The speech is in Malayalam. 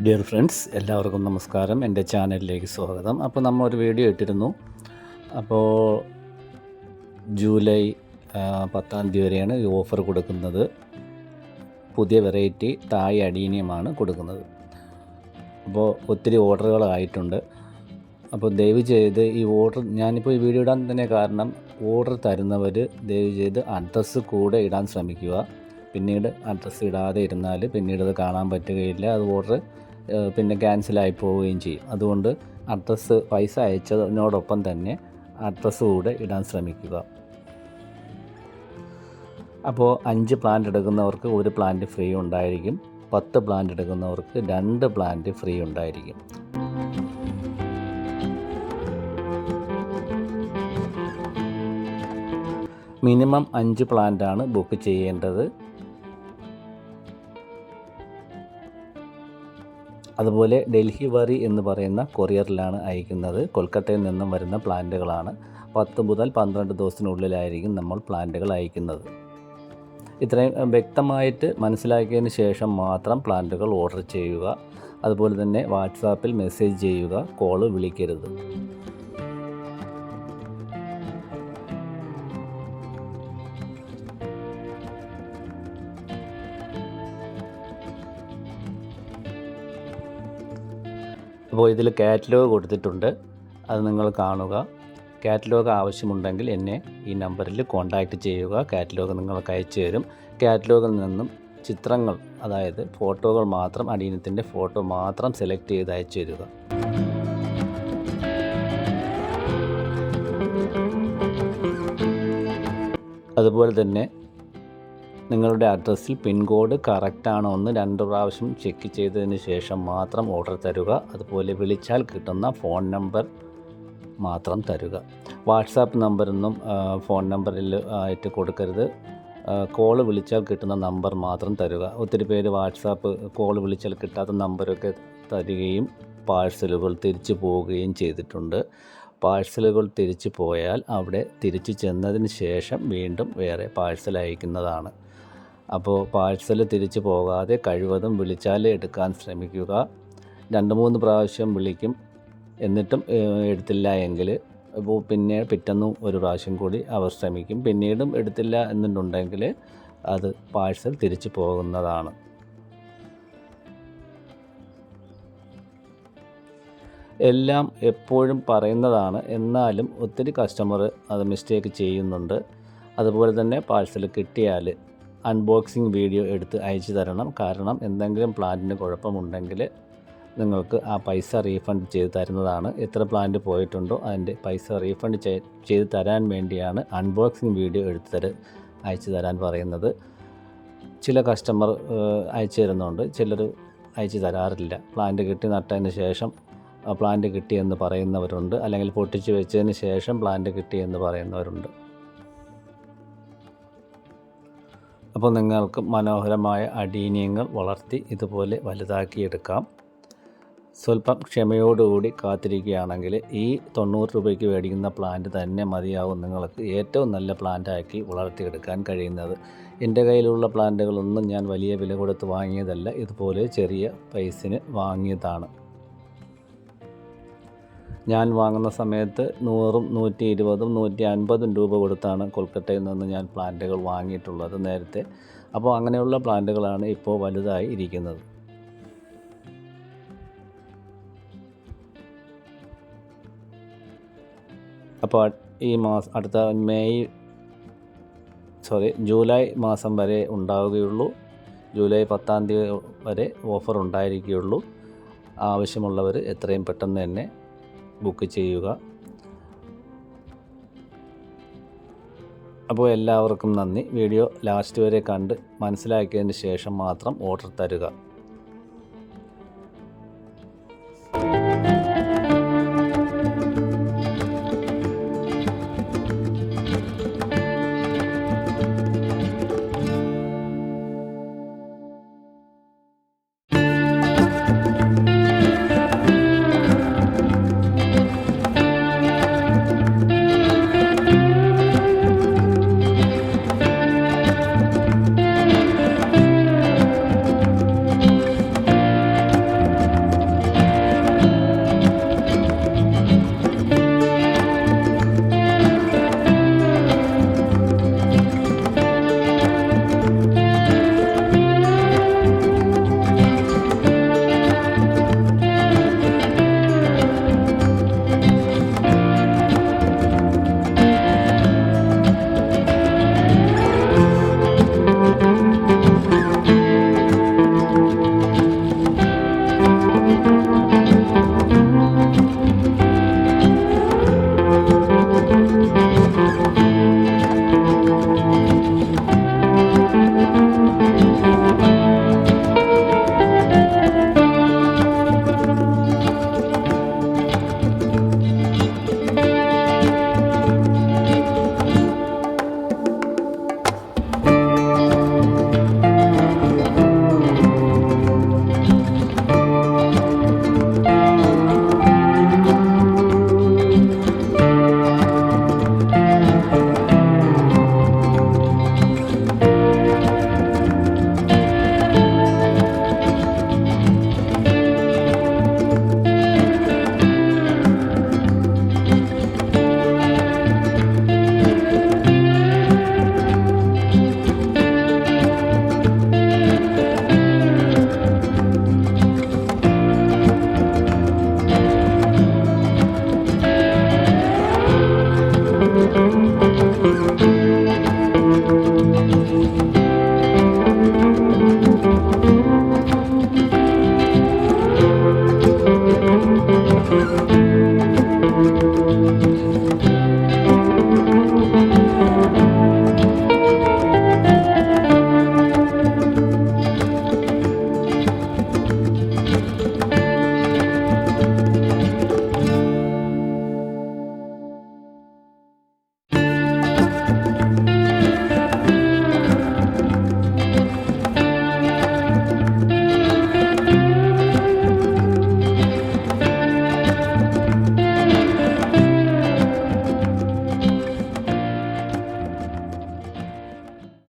ഡിയർ ഫ്രണ്ട്സ്, എല്ലാവർക്കും നമസ്കാരം. എൻ്റെ ചാനലിലേക്ക് സ്വാഗതം. അപ്പോൾ നമ്മൾ ഒരു വീഡിയോ ഇട്ടിരുന്നു. അപ്പോൾ ജൂലൈ 10 വരെയാണ് ഈ ഓഫർ കൊടുക്കുന്നത്. പുതിയ വെറൈറ്റി തായ് അഡീനിയമാണ് കൊടുക്കുന്നത്. അപ്പോൾ ഒത്തിരി ഓർഡറുകളായിട്ടുണ്ട്. അപ്പോൾ ദയവ് ചെയ്ത് ഈ ഓർഡർ, ഞാനിപ്പോൾ ഈ വീഡിയോ ഇടാൻ തന്നെ കാരണം, ഓർഡർ തരുന്നവർ ദയവ് ചെയ്ത് അഡ്രസ്സ് കൂടെ ഇടാൻ ശ്രമിക്കുക. പിന്നീട് അഡ്രസ്സ് ഇടാതെ ഇരുന്നാൽ പിന്നീട് അത് കാണാൻ പറ്റുകയില്ല. അത് ഓർഡർ പിന്നെ ക്യാൻസലായി പോവുകയും ചെയ്യും. അതുകൊണ്ട് അഡ്രസ്സ്, പൈസ അയച്ചതിനോടൊപ്പം തന്നെ അഡ്രസ്സ് കൂടെ ഇടാൻ ശ്രമിക്കുക. അപ്പോൾ 5 പ്ലാന്റ് എടുക്കുന്നവർക്ക് 1 പ്ലാന്റ് ഫ്രീ ഉണ്ടായിരിക്കും. 10 പ്ലാന്റ് എടുക്കുന്നവർക്ക് 2 പ്ലാന്റ് ഫ്രീ ഉണ്ടായിരിക്കും. മിനിമം 5 പ്ലാന്റാണ് ബുക്ക് ചെയ്യേണ്ടത്. അതുപോലെ ഡൽഹി വറി എന്ന് പറയുന്ന കൊറിയറിലാണ് അയക്കുന്നത്. കൊൽക്കത്തയിൽ നിന്നും വരുന്ന പ്ലാന്റുകളാണ്. 10 മുതൽ 12 ദിവസത്തിനുള്ളിലായിരിക്കും നമ്മൾ പ്ലാന്റുകൾ അയക്കുന്നത്. ഇത്രയും വ്യക്തമായിട്ട് മനസ്സിലാക്കിയതിന് ശേഷം മാത്രം പ്ലാന്റുകൾ ഓർഡർ ചെയ്യുക. അതുപോലെ തന്നെ വാട്സാപ്പിൽ മെസ്സേജ് ചെയ്യുക, കോള് വിളിക്കരുത്. അപ്പോൾ ഇതിൽ കാറ്റലോഗ് കൊടുത്തിട്ടുണ്ട്, അത് നിങ്ങൾ കാണുക. കാറ്റലോഗ് ആവശ്യമുണ്ടെങ്കിൽ എന്നെ ഈ നമ്പറിൽ കോൺടാക്റ്റ് ചെയ്യുക. കാറ്റലോഗ് നിങ്ങൾക്ക് അയച്ചു തരും. കാറ്റലോഗിൽ നിന്നും ചിത്രങ്ങൾ, അതായത് ഫോട്ടോകൾ മാത്രം, അടീനത്തിൻ്റെ ഫോട്ടോ മാത്രം സെലക്ട് ചെയ്ത് അയച്ചു തരിക. അതുപോലെ തന്നെ നിങ്ങളുടെ അഡ്രസ്സിൽ പിൻകോഡ് കറക്റ്റാണോ എന്ന് 2 പ്രാവശ്യം ചെക്ക് ചെയ്തതിന് ശേഷം മാത്രം ഓർഡർ തരുക. അതുപോലെ വിളിച്ചാൽ കിട്ടുന്ന ഫോൺ നമ്പർ മാത്രം തരുക. വാട്സാപ്പ് നമ്പറൊന്നും ഫോൺ നമ്പറിൽ ആയിട്ട് കൊടുക്കരുത്. കോള് വിളിച്ചാൽ കിട്ടുന്ന നമ്പർ മാത്രം തരുക. ഒത്തിരി പേര് വാട്സാപ്പ് കോള് വിളിച്ചാൽ കിട്ടാത്ത നമ്പരൊക്കെ തരികയും പാഴ്സലുകൾ തിരിച്ചു പോവുകയും ചെയ്തിട്ടുണ്ട്. പാഴ്സലുകൾ തിരിച്ചു പോയാൽ അവിടെ തിരിച്ചു ചെന്നതിന് ശേഷം വീണ്ടും വേറെ പാഴ്സൽ അയക്കുന്നതാണ്. അപ്പോൾ പാഴ്സൽ തിരിച്ചു പോകാതെ കഴിവതും വിളിച്ചാൽ എടുക്കാൻ ശ്രമിക്കുക. 2-3 പ്രാവശ്യം വിളിക്കും, എന്നിട്ടും എടുത്തില്ല എങ്കിൽ പിന്നെ പിറ്റേന്നും 1 പ്രാവശ്യം കൂടി അവർ ശ്രമിക്കും. പിന്നീടും എടുത്തില്ല എന്നുണ്ടെങ്കിൽ അത് പാഴ്സൽ തിരിച്ചു പോകുന്നതാണ്. എല്ലാം എപ്പോഴും പറയുന്നതാണ്, എന്നാലും ഒത്തിരി കസ്റ്റമർ അത് മിസ്റ്റേക്ക് ചെയ്യുന്നുണ്ട്. അതുപോലെ തന്നെ പാഴ്സൽ കിട്ടിയാൽ അൺബോക്സിങ് വീഡിയോ എടുത്ത് അയച്ചു തരണം. കാരണം എന്തെങ്കിലും പ്ലാന്റിന് കുഴപ്പമുണ്ടെങ്കിൽ നിങ്ങൾക്ക് ആ പൈസ റീഫണ്ട് ചെയ്ത് തരുന്നതാണ്. എത്ര പ്ലാന്റ് പോയിട്ടുണ്ടോ അതിൻ്റെ പൈസ റീഫണ്ട് ചെയ്ത് തരാൻ വേണ്ടിയാണ് അൺബോക്സിങ് വീഡിയോ അയച്ചു തരാൻ പറയുന്നത്. ചില കസ്റ്റമർ അയച്ചു തരുന്നുണ്ട്, ചിലർ അയച്ചു തരാറില്ല. പ്ലാന്റ് കിട്ടി നട്ടതിന് ശേഷം പ്ലാന്റ് കിട്ടിയെന്ന് പറയുന്നവരുണ്ട്, അല്ലെങ്കിൽ പൊട്ടിച്ച് വെച്ചതിന് ശേഷം പ്ലാന്റ് കിട്ടിയെന്ന് പറയുന്നവരുണ്ട്. അപ്പോൾ നിങ്ങൾക്ക് മനോഹരമായ അഡീനിയങ്ങൾ വളർത്തി ഇതുപോലെ വലുതാക്കിയെടുക്കാം. സ്വല്പം ക്ഷമയോടുകൂടി കാത്തിരിക്കുകയാണെങ്കിൽ ഈ 90 രൂപയ്ക്ക് മേടിക്കുന്ന പ്ലാന്റ് തന്നെ മതിയാവും നിങ്ങൾക്ക് ഏറ്റവും നല്ല പ്ലാന്റാക്കി വളർത്തിയെടുക്കാൻ കഴിയുന്നത്. എൻ്റെ കയ്യിലുള്ള പ്ലാന്റുകളൊന്നും ഞാൻ വലിയ വില കൊടുത്ത് വാങ്ങിയതല്ല, ഇതുപോലെ ചെറിയ പൈസന് വാങ്ങിയതാണ്. ഞാൻ വാങ്ങുന്ന സമയത്ത് 100, 120, 150 രൂപ കൊടുത്താണ് കൊൽക്കത്തയിൽ നിന്ന് ഞാൻ പ്ലാന്റുകൾ വാങ്ങിയിട്ടുള്ളത് നേരത്തെ. അപ്പോൾ അങ്ങനെയുള്ള പ്ലാന്റുകളാണ് ഇപ്പോൾ വലുതായി ഇരിക്കുന്നത്. അപ്പോൾ ഈ അടുത്ത ജൂലൈ മാസം വരെ ഉണ്ടാവുകയുള്ളൂ. ജൂലൈ 10 വരെ ഓഫർ ഉണ്ടായിരിക്കുകയുള്ളൂ. ആവശ്യമുള്ളവർ എത്രയും പെട്ടെന്ന് തന്നെ ബുക്ക് ചെയ്യുക. അപ്പോൾ എല്ലാവർക്കും നന്ദി. വീഡിയോ ലാസ്റ്റ് വരെ കണ്ട് മനസ്സിലാക്കിയതിന് ശേഷം മാത്രം ഓർഡർ തരുക.